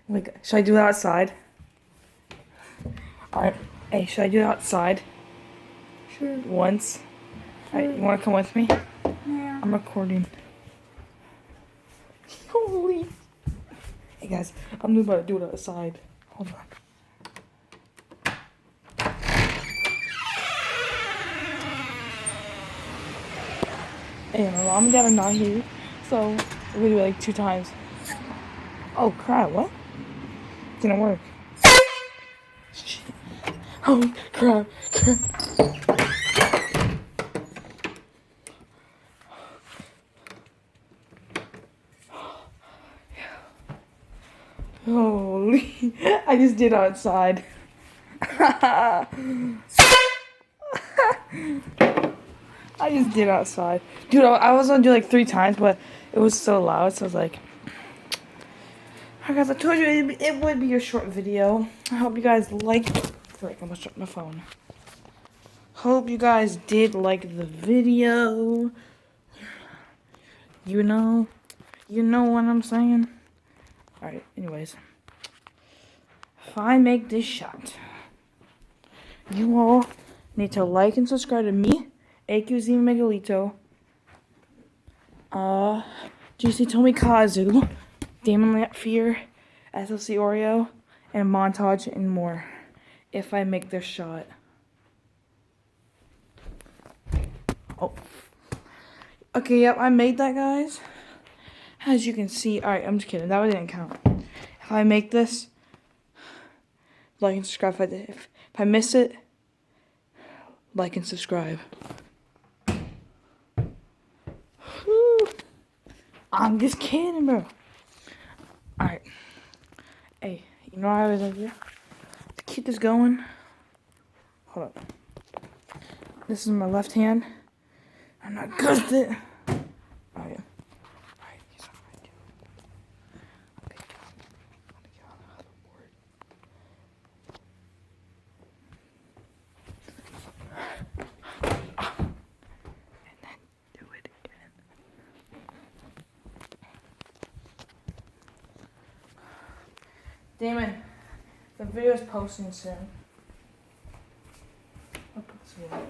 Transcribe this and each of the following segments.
Like, should I do it outside? Alright. Hey, should I do it outside? Sure. Once? Sure. Alright, you wanna come with me? Yeah. I'm recording. Holy. Hey guys, I'm about to do it outside. Hold on. Hey, my mom and dad are not here, so we're gonna do it like 2 times. Oh crap, what? Didn't work. Shit. Oh crap. Holy. I just did outside. I just did outside. Dude, I was gonna do like 3 times, but it was so loud, so I was like... Alright guys, I told you it would be a short video. I hope you guys liked... Frick, I'm gonna shut my phone. Hope you guys did like the video. You know what I'm saying? Alright, anyways. If I make this shot, you all need to like and subscribe to me, AQZ Megalito, GC Tomikazu, Damon Fear, SLC Oreo, and Montage and more. If I make this shot. Oh. Okay, yep, I made that, guys. As you can see, alright, I'm just kidding. That one didn't count. If I make this, like and subscribe. If I miss it, like and subscribe. Woo. I'm just kidding, bro. Alright. Hey, you know what I was idea? To keep this going. Hold up. This is my left hand. I'm not good at it. Alright. Alright, here's what I'm gonna do. I'm gonna get on the hoverboard. And then do it again. Damon, the video is posting soon. I'll put this away.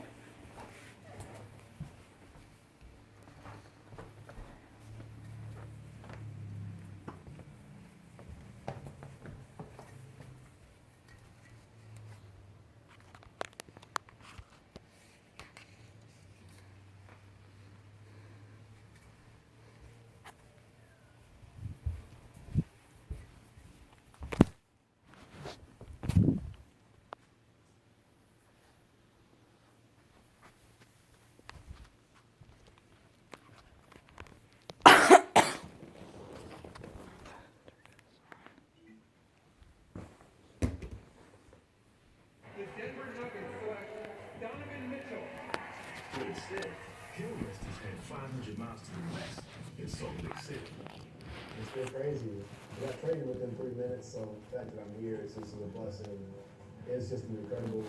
Instead, Hillrest has had 500 miles to the west in Salt Lake City. It's been crazy. I got traded within 3 minutes, so the fact that I'm here is just a blessing. It's just an incredible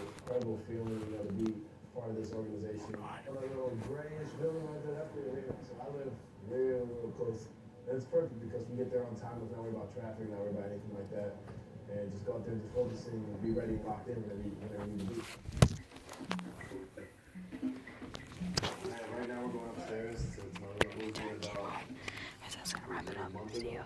feeling, to be part of this organization. On a little grayish building right there, that's pretty rare. So I live real close. And it's perfect because we get there on time with not worry about traffic, not worry about anything like that. And just go out there and just focus and be ready and locked in whenever we need to be. Right now we're going upstairs to talk about what we're about. That's gonna wrap it up. See you.